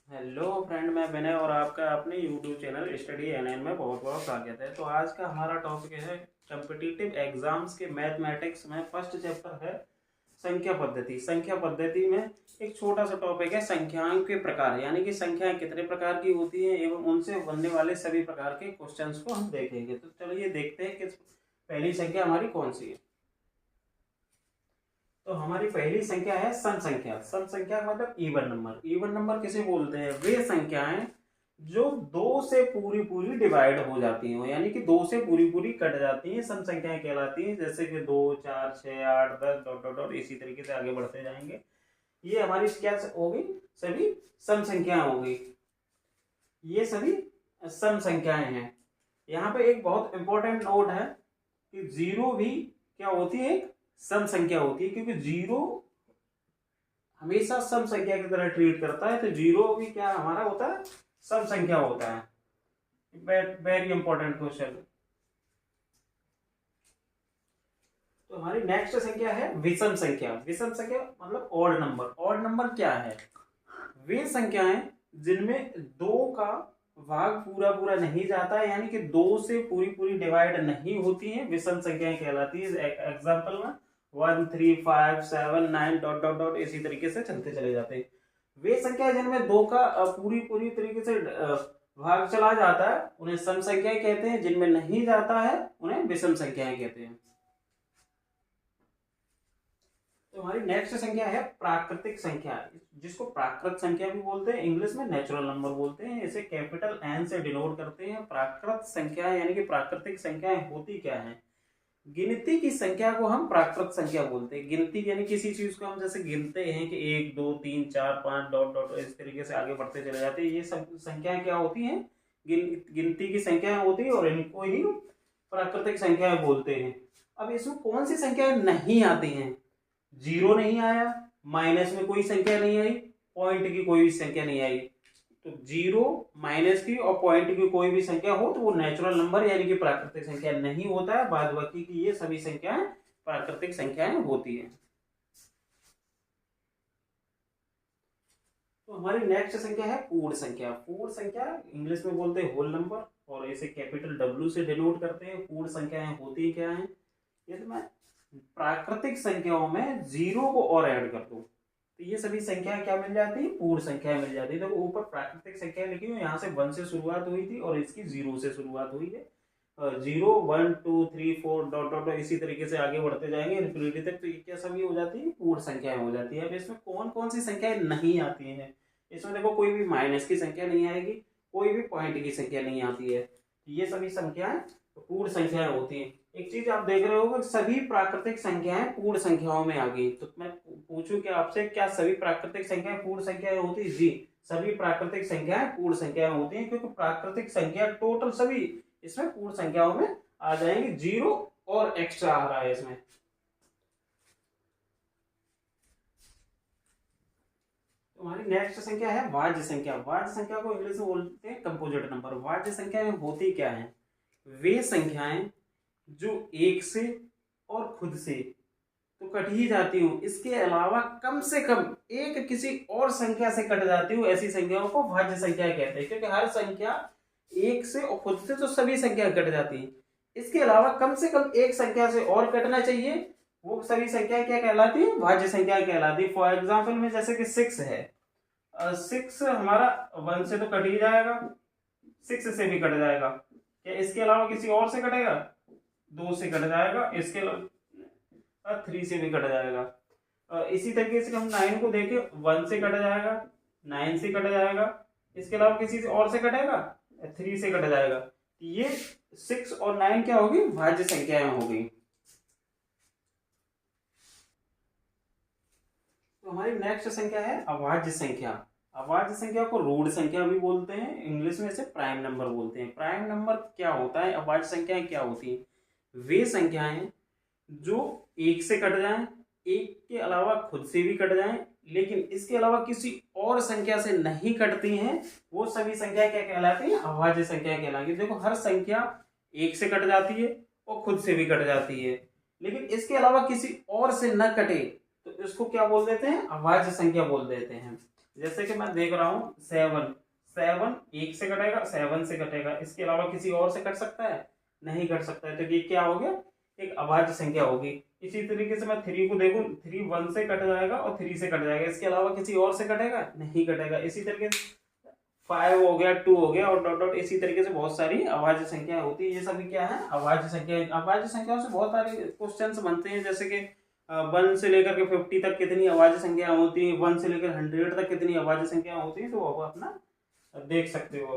Hello friend, मैं विनय और आपका अपने यूट्यूब चैनल स्टडी एनएन में बहुत बहुत स्वागत है। तो आज का हमारा टॉपिक है कॉम्पिटिटिव एग्जाम्स के मैथमेटिक्स में फर्स्ट चैप्टर है संख्या पद्धति। संख्या पद्धति में एक छोटा सा टॉपिक है संख्याओं के प्रकार, यानी कि संख्याएं कितने प्रकार की होती हैं एवं उनसे बनने वाले सभी प्रकार के क्वेश्चंस को हम देखेंगे। तो चलिए देखते हैं कि पहली संख्या हमारी कौन सी है। तो हमारी पहली संख्या है सम संख्या। सम संख्या का मतलब इवन नंबर। इवन नंबर किसे बोलते हैं? वे संख्याएं जो दो से पूरी पूरी डिवाइड हो जाती हैं, यानी कि दो से पूरी पूरी कट जाती हैं, सम संख्याएं कहलाती हैं। जैसे कि 2, 4, 6, 8, 10 डॉट डॉट डॉट इसी तरीके से आगे बढ़ते जाएंगे। ये हमारी क्या हो गई? सभी सम संख्याएं हो गई। ये सभी सम संख्याएं हैं। यहाँ पे एक बहुत इंपॉर्टेंट नोट है कि जीरो भी क्या होती है? एक सम संख्या होती है, क्योंकि जीरो हमेशा सम संख्या की तरह ट्रीट करता है। तो जीरो भी क्या हमारा होता है? सम संख्या होता है। Very important question. तो हमारी नेक्स्ट संख्या है विषम संख्या। विषम संख्या मतलब ऑड नंबर। ऑड नंबर क्या है? वे संख्याएं जिनमें दो का भाग पूरा पूरा नहीं जाता है, यानी कि दो से पूरी पूरी डिवाइड नहीं होती हैं, विषम संख्याएं कहलाती है। एग्जाम्पल में 1, 3, 5, 7, 9 डॉट डॉट डॉट इसी तरीके से चलते चले जाते हैं। वे संख्या जिनमें दो का पूरी पूरी तरीके से भाग चला जाता है उन्हें सम संख्याएं कहते हैं। जिनमें नहीं जाता है उन्हें विषम संख्याएं कहते हैं। तो हमारी नेक्स्ट संख्या है प्राकृतिक संख्या, जिसको प्राकृत संख्या भी बोलते हैं, इंग्लिश में नेचुरल नंबर बोलते हैं। इसे कैपिटल एन से डिनोट करते हैं। प्राकृत संख्या यानी कि प्राकृतिक संख्याएं होती क्या है? गिनती की संख्या को हम प्राकृत संख्या बोलते हैं। गिनती यानी किसी चीज को हम जैसे गिनते हैं कि 1, 2, 3, 4, 5 डॉट डॉट इस तरीके से आगे बढ़ते चले जाते हैं। ये सब संख्याएं क्या होती हैं? गिनती की संख्याएं होती है, और इनको ही प्राकृतिक संख्याएं बोलते हैं। अब इसमें कौन सी संख्याएं नहीं आती हैं? जीरो नहीं आया, माइनस में कोई संख्या नहीं आई, पॉइंट की कोई भी संख्या नहीं आई। तो जीरो, माइनस की और पॉइंट की कोई भी संख्या हो तो वो नेचुरल नंबर यानी कि प्राकृतिक संख्या नहीं होता है। बाद बाकी की ये सभी संख्याएं प्राकृतिक संख्याएं होती हैं। तो हमारी नेक्स्ट संख्या है पूर्ण संख्या। पूर्ण संख्या इंग्लिश में बोलते हैं होल नंबर, और इसे कैपिटल डब्ल्यू से डिनोट करते हैं। पूर्ण संख्याएं होती क्या है? यदि मैं प्राकृतिक संख्याओं में जीरो को और ऐड कर दूं तो ये सभी संख्याएं क्या मिल जाती है? पूर्ण संख्याएं मिल जाती है। देखो ऊपर प्राकृतिक संख्या लिखी हुई, यहाँ से 1 से शुरुआत हुई थी और इसकी 0 से शुरुआत हुई है। 0, 1, 2, 3, 4 डॉट डॉट इसी तरीके से आगे बढ़ते जाएंगे इन्फिनिटी तक। तो ये क्या सभी हो जाती है? पूर्ण संख्याएं हो जाती है। अब इसमें कौन कौन सी संख्याएं नहीं आती हैं? इसमें देखो कोई भी माइनस की संख्या नहीं आएगी, कोई भी पॉइंट की संख्या नहीं आती है। ये सभी संख्याएं पूर्ण संख्याएं होती हैं। एक चीज आप देख रहे हो कि सभी प्राकृतिक संख्याएं पूर्ण संख्याओं में आ गई। तो मैं पूछूं कि आपसे, क्या सभी प्राकृतिक संख्याएं पूर्ण संख्याएं होती है? जी, सभी प्राकृतिक संख्याएं पूर्ण संख्याएं होती हैं, क्योंकि प्राकृतिक संख्या टोटल सभी इसमें पूर्ण संख्याओं में आ जाएंगे। जीरो और एक्स्ट्रा आ रहा है इसमें। तो हमारी नेक्स्ट संख्या है वाज्य संख्या। वाज्य संख्या को इंग्लिश में बोलते हैं कंपोजिट नंबर। वाज्य संख्या में होती क्या है? वे संख्याएं जो एक से और खुद से तो कट ही जाती हूँ, इसके अलावा कम से कम एक किसी और संख्या से कट जाती हूँ, ऐसी संख्याओं को भाज्य संख्या कहते हैं। क्योंकि हर संख्या एक से और खुद से तो सभी संख्या कट जाती है, इसके अलावा कम से कम एक संख्या से और कटना चाहिए, वो सभी संख्या क्या कहलाती है? भाज्य संख्या कहलाती है। फॉर एग्जाम्पल में जैसे कि 6 है, 6 हमारा 1 से तो कट ही जाएगा, 6 से भी कट जाएगा। क्या इसके अलावा किसी और से कटेगा? 2 से कट जाएगा, इसके अलावा 3 से भी कट जाएगा। इसी तरीके से हम 9 को देखें, 1 से कट जाएगा, 9 से कट जाएगा, इसके अलावा किसी से और से कटेगा? 3 से कट जाएगा। ये 6 और 9 क्या होगी? भाज्य संख्याएं होगी। तो हमारी नेक्स्ट संख्या है अभाज्य संख्या। अभाज्य संख्या को रूढ़ संख्या भी बोलते हैं, इंग्लिश में इसे प्राइम नंबर बोलते हैं। प्राइम नंबर क्या होता है? अभाज्य संख्याएं क्या होती हैं? वे संख्याएं जो एक से कट जाएं, एक के अलावा खुद से भी कट जाएं, लेकिन इसके अलावा किसी और संख्या से नहीं कटती हैं, वो सभी संख्या क्या कहलाती हैं? अभाज्य संख्या कहलाएंगी। देखो हर संख्या एक से कट जाती है और खुद से भी कट जाती है, लेकिन इसके अलावा किसी और से न कटे तो इसको क्या बोल देते हैं? अभाज्य संख्या बोल देते हैं। जैसे कि मैं देख रहा हूँ 7, 7 1 से कटेगा, 7 से कटेगा, इसके अलावा किसी और से कट सकता है? नहीं कट सकता है, तो ये क्या हो गया? एक अभाज्य संख्या होगी। इसी तरीके से मैं 3 को देखूं, 3 1 से कट जाएगा और 3 से कट जाएगा, इसके अलावा किसी और से कटेगा? नहीं कटेगा। इसी तरीके से 5 हो गया, 2 हो गया और डॉट डॉट, इसी तरीके से बहुत सारी अभाज्य संख्याएं होती है। ये सभी क्या है? अभाज्य संख्या। अभाज्य संख्याओं से बहुत सारे क्वेश्चंस बनते हैं, जैसे कि 1 से लेकर के 50 तक कितनी अभाज्य संख्या होती है, 1 से लेकर 100 तक कितनी अभाज्य संख्या होती है, तो वो अपना देख सकते हो।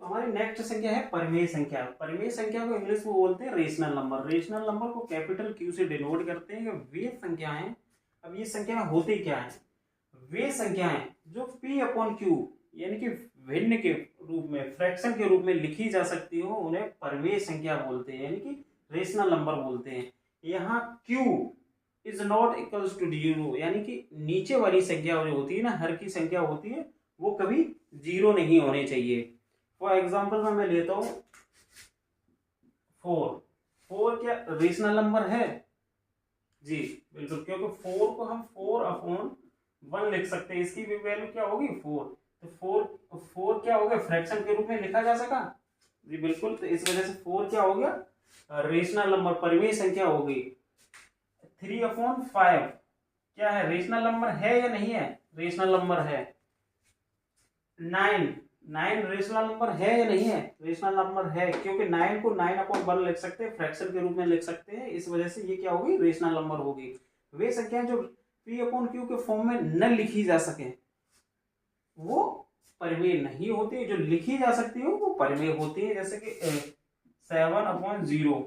तो हमारी नेक्स्ट संख्या है परिमेय संख्या। परिमेय संख्या को इंग्लिश में बोलते हैं रेशनल नंबर। रेशनल नंबर को कैपिटल क्यू से डिनोट करते हैं। वे संख्याएं, अब ये संख्याएं होती क्या है? वे संख्याएं जो p अपॉन क्यू यानी कि भिन्न के रूप में, फ्रैक्शन के रूप में लिखी जा सकती हो, उन्हें परिमेय संख्या बोलते हैं, यानी कि रेशनल नंबर बोलते हैं। यहाँ q is not equals to 0, यानी कि नीचे वाली संख्या जो होती है ना, हर की संख्या होती है, वो कभी 0 नहीं होने चाहिए। फॉर एग्जाम्पल मैं लेता हूं 4। 4 क्या रेशनल नंबर है? जी बिल्कुल, क्योंकि 4 को हम 4 अपॉन 1 लिख सकते हैं, इसकी भी वैल्यू क्या होगी? 4। तो 4 क्या हो गया? फ्रैक्शन के रूप में लिखा जा सका? जी बिल्कुल, तो इस वजह से 4 क्या हो गया? रेशनल नंबर, परिमेय संख्या हो गई। 3 अपॉन 5 क्या है? रेशनल नंबर है या नहीं है? रेशनल नंबर है। 9 रेशनल नंबर है या नहीं है? रेशनल नंबर है, क्योंकि 9 को 9 अपॉन 1 लिख सकते हैं, फ्रैक्शन के रूप में लिख सकते हैं, इस वजह से ये क्या होगी? रेशनल नंबर होगी। वे संख्याएं जो p अपॉन क्यू के फॉर्म में न लिखी जा सके वो परिमेय नहीं होती, जो लिखी जा सकती हो वो परिमेय होती है। जैसे कि 7 अपॉन 0,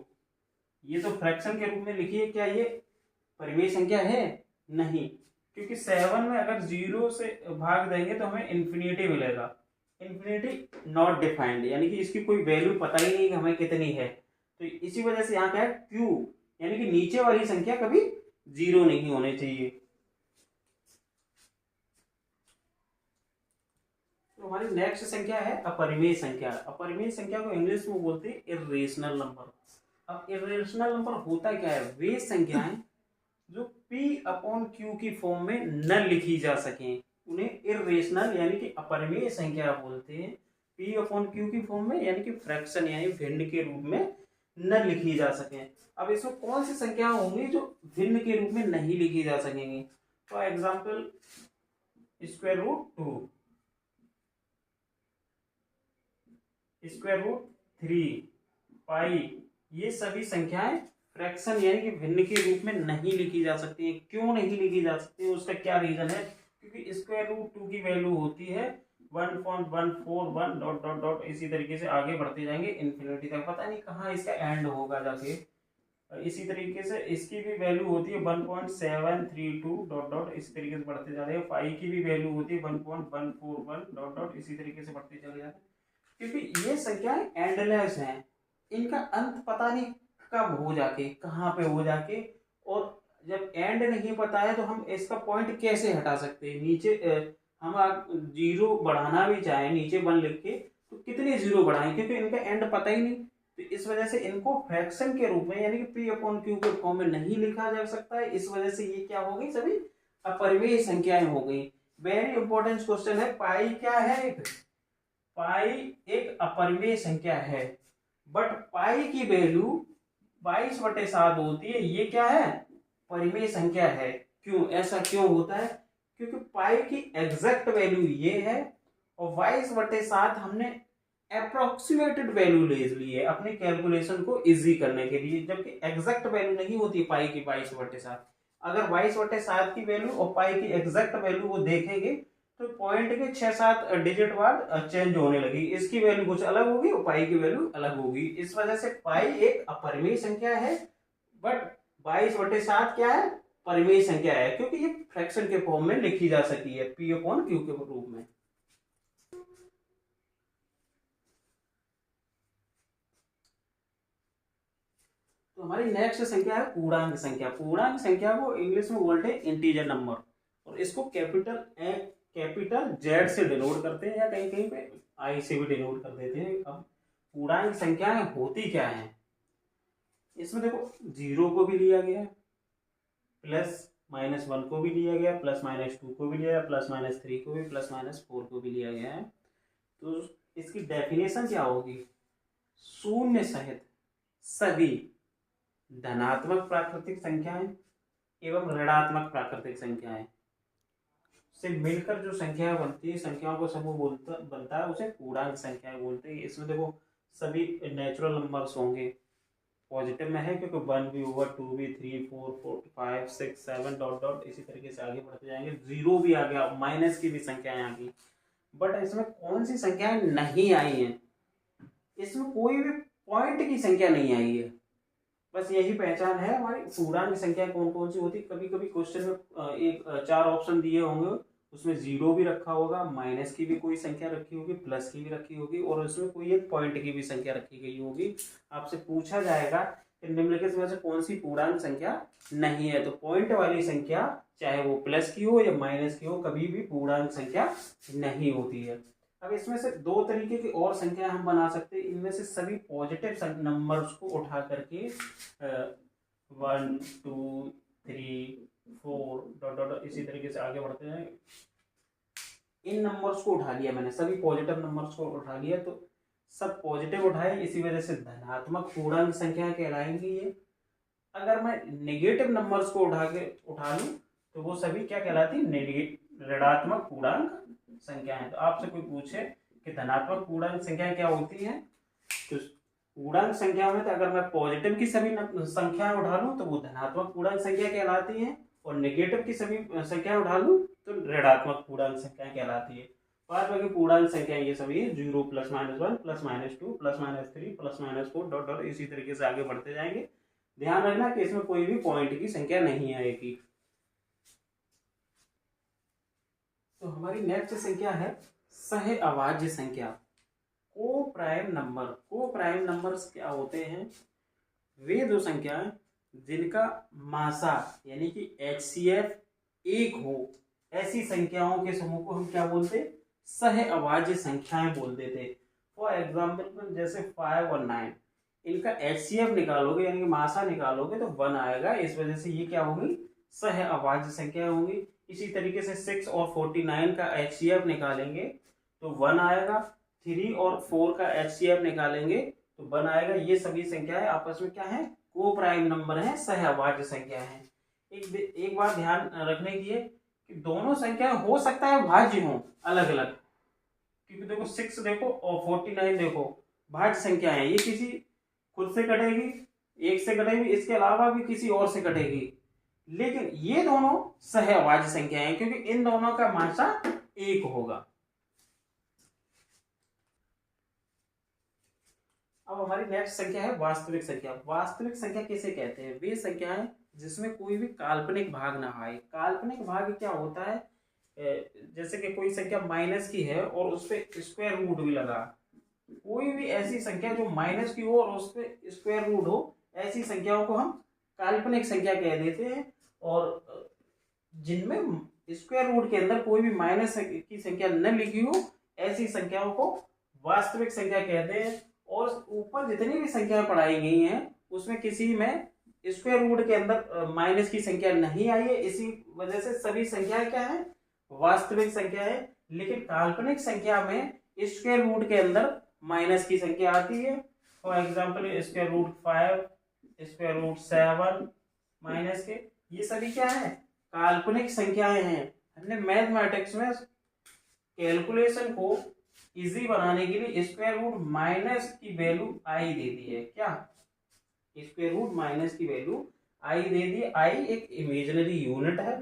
ये तो फ्रैक्शन के रूप में लिखी है, क्या ये परिमेय संख्या है? नहीं, क्योंकि 7 में अगर 0 से भाग देंगे तो हमें इंफिनिटी मिलेगा। इंफिनिटी नॉट डिफाइंड, यानी कि इसकी कोई वैल्यू पता ही नहीं कि हमें कितनी है, तो इसी वजह से यहाँ क्या है? क्यू यानी कि नीचे वाली संख्या कभी 0 नहीं होने चाहिए। तो हमारी नेक्स्ट संख्या है अपरिमेय संख्या। अपरिमेय संख्या को इंग्लिश में बोलते हैं इर्रेशनल नंबर। अब इर्रेशनल नंबर होता क्या है? वे संख्याएं जो p अपॉन क्यू की फॉर्म में न लिखी जा सकें, उन्हें इर्रेशनल यानी कि अपरिमेय संख्या बोलते हैं। p अपॉन क्यू की फॉर्म में यानी कि फ्रैक्शन यानी भिन्न के रूप में न लिखी जा सकें। अब इसमें कौन सी संख्या होंगी जो भिन्न के रूप में नहीं लिखी जा सकेंगी? For example square root 2, square root 3, pi, ये सभी संख्याएं फ्रैक्शन यानी कि भिन्न के रूप में नहीं लिखी जा सकती है। क्यों नहीं लिखी जा सकती है? उसका क्या रीजन है? क्योंकि स्क्वायर रूट 2 की वैल्यू होती है 1.141 डॉट डॉट डॉट, इसी तरीके से आगे बढ़ते जाएंगे इन्फिनिटी तक, पता नहीं कहाँ इसका एंड होगा जाके। इसी तरीके से इसकी भी वैल्यू होती है 1.732 डॉट डॉट, इसी तरीके से बढ़ते जा रहे हैं। पाई की भी वैल्यू होती है 1.141 डॉट डॉट, इसी तरीके से बढ़ते चले जाते हैं। क्योंकि ये संख्याएं एंडलेस हैं, इनका अंत पता नहीं कब हो जाके, कहाँ पे हो जाके, और जब एंड नहीं पता है तो हम इसका पॉइंट कैसे हटा सकते हैं? नीचे हम 0 बढ़ाना भी चाहें नीचे 1 लिख के, तो कितने 0 बढ़ाएं? क्योंकि इनका एंड पता ही नहीं, तो इस वजह से इनको फ्रैक्शन के रूप में यानी कि p अपॉन क्यू के फॉर्म में नहीं लिखा जा सकता है। इस वजह से ये क्या हो गई? सभी अपरिमेय संख्याएं हो गई। वेरी इंपॉर्टेंट क्वेश्चन है, पाई क्या है? पाई एक अपरिमेय संख्या है, बट पाई की वैल्यू 22/7 होती है, ये क्या है? परिमेय संख्या है। क्यों ऐसा क्यों होता है? क्योंकि पाई की एग्जैक्ट वैल्यू ये है और 22/7 हमने अप्रोक्सीमेटेड वैल्यू ले ली है अपने कैलकुलेशन को इजी करने के लिए, जबकि एग्जैक्ट वैल्यू नहीं होती पाई की 22/7। अगर 22/7 की वैल्यू और पाई की एग्जैक्ट वैल्यू वो देखेंगे तो पॉइंट के 6-7 डिजिट बाद चेंज होने लगी, इसकी वैल्यू कुछ अलग होगी और पाई की वैल्यू अलग होगी। इस वजह से पाई एक अपरिमेय संख्या है, बट 22/7 क्या है? परिमेय संख्या है, क्योंकि ये फ्रैक्शन के फॉर्म में लिखी जा सकती है p अपॉन क्यू के रूप में। तो हमारी नेक्स्ट संख्या है पूर्णांक संख्या। पूर्णांक संख्या को इंग्लिश में बोलते हैं इंटीजर नंबर, और इसको कैपिटल जेड से डिनोट करते हैं, या कहीं कहीं पे आई से भी डिनोट कर देते हैं। अब पूर्णांक संख्याएं होती क्या है? इसमें देखो 0 को भी लिया गया है, प्लस -1 को भी लिया गया, +-2 को भी लिया गया, +-3 को भी, +-4 को भी लिया गया है। तो इसकी डेफिनेशन क्या होगी? शून्य सहित सभी धनात्मक प्राकृतिक संख्याएं एवं ऋणात्मक प्राकृतिक संख्याएं से मिलकर जो संख्याएं बनती है, संख्याओं को समूह बनता है, उसे पूर्णांक संख्याएं बोलते हैं। इसमें देखो सभी नेचुरल नंबर्स होंगे, पॉजिटिव में है क्योंकि 1 भी होगा, 2 भी, 3, 4, 5, 6, 7 डॉट डॉट इसी तरीके से आगे बढ़ते जाएंगे। 0 भी आ गया, माइनस की भी संख्याएं आ गई। बट इसमें कौन सी संख्याएं नहीं आई हैं? इसमें कोई भी पॉइंट की संख्या नहीं आई है। बस यही पहचान है हमारी। पूर्णांक संख्या कौन कौन सी होती है? कभी कभी क्वेश्चन में एक 4 ऑप्शन दिए होंगे, उसमें 0 भी रखा होगा, माइनस की भी कोई संख्या रखी होगी, प्लस की भी रखी होगी, और उसमें कोई एक पॉइंट की भी संख्या रखी गई होगी। आपसे पूछा जाएगा कि निम्नलिखित में से कौन सी पूर्णांक संख्या नहीं है, तो पॉइंट वाली संख्या चाहे वो प्लस की हो या माइनस की हो, कभी भी पूर्णांक संख्या नहीं होती है। अब इसमें से 2 तरीके की और संख्या हम बना सकते हैं। इनमें से सभी पॉजिटिव नंबर्स को उठा करके 1, 2, 3, 4 डॉट डॉट इसी तरीके से आगे बढ़ते हैं। इन नंबर्स को उठा लिया मैंने, सभी पॉजिटिव नंबर्स को उठा लिया, तो सब पॉजिटिव उठाए, इसी वजह से धनात्मक पूर्णांक संख्या कहलाएंगी ये। अगर मैं नेगेटिव नंबर्स को उठा लूं तो वो सभी क्या कहलाती है? ऋणात्मक पूर्णांक संख्या है। तो आपसे कोई पूछे कि धनात्मक पूर्णांक संख्या क्या होती है, तो पूर्णांक संख्या में तो अगर मैं पॉजिटिव की सभी संख्याएं उठा लूं तो वो धनात्मक पूर्णांक संख्या कहलाती है, और नेगेटिव की सभी संख्याएं उठा लूं तो ऋणात्मक पूर्णांक संख्या कहलाती है। बाद में पूर्णांक संख्या ये सभी है 0, +-1, +-2, +-3, +-4 डॉट डॉट इसी तरीके से आगे बढ़ते जाएंगे। ध्यान रखना कि इसमें कोई भी पॉइंट की संख्या नहीं आएगी। तो हमारी नेक्स्ट संख्या है सह अभाज्य संख्या, को प्राइम नंबर। को प्राइम नंबर्स क्या होते हैं? वे दो संख्याएं जिनका मासा यानी कि HCF 1 हो, ऐसी संख्याओं के समूह को हम क्या बोलते? सह अभाज्य संख्याएं बोलते थे। फॉर एग्जाम्पल जैसे 5 और 9, इनका HCF निकालोगे यानी कि मासा निकालोगे तो 1 आएगा, इस वजह से ये क्या होगी? सह अभाज्य संख्या होंगी। इसी तरीके से 6 और 49 का HCF निकालेंगे तो 1 आएगा, 3 और 4 का HCF निकालेंगे तो 1 आएगा। ये सभी संख्याएं आपस में क्या है? को प्राइम नंबर है, सह अभाज्य संख्या है। एक बात ध्यान रखने की है कि दोनों संख्याएं हो सकता है भाज्य हो अलग अलग, क्योंकि देखो 6 देखो और 49 देखो भाज्य संख्या है, ये किसी खुद से कटेगी, एक से कटेगी, इसके अलावा भी किसी और से कटेगी, लेकिन ये दोनों सह अभाज्य संख्या है क्योंकि इन दोनों का मासा 1 होगा। अब हमारी नेक्स्ट संख्या है वास्तविक संख्या। वास्तविक संख्या किसे कहते हैं? वे संख्याएं जिसमें कोई भी काल्पनिक भाग ना आए। काल्पनिक भाग क्या होता है? जैसे कि कोई संख्या माइनस की है और उस पर स्क्वायर रूट भी लगा, कोई भी ऐसी संख्या जो माइनस की हो और उस पर स्क्वायर रूट हो, ऐसी संख्याओं को हम काल्पनिक संख्या कह देते हैं। और जिनमें स्क्वायर रूट के अंदर कोई भी माइनस की संख्या न लिखी हो, ऐसी संख्याओं को वास्तविक संख्या कहते हैं। और ऊपर जितनी भी संख्याएं पढ़ाई गई हैं उसमें किसी में स्क्वायर रूट के अंदर माइनस की संख्या नहीं आई है, इसी वजह से सभी संख्याएं क्या है? वास्तविक संख्या है। लेकिन काल्पनिक संख्या में स्क्वायर रूट के अंदर माइनस की संख्या आती है। For example square root 5, square root 7 minus के, ये सभी क्या है? काल्पनिक संख्याएं हैं। हमने मैथमेटिक्स में कैलकुलेशन को इजी बनाने के लिए स्क्वायर रूट माइनस की वैल्यू आई दे दी है। क्या? स्क्वायर रूट माइनस की वैल्यू आई दे दी। आई एक इमेजिनरी यूनिट है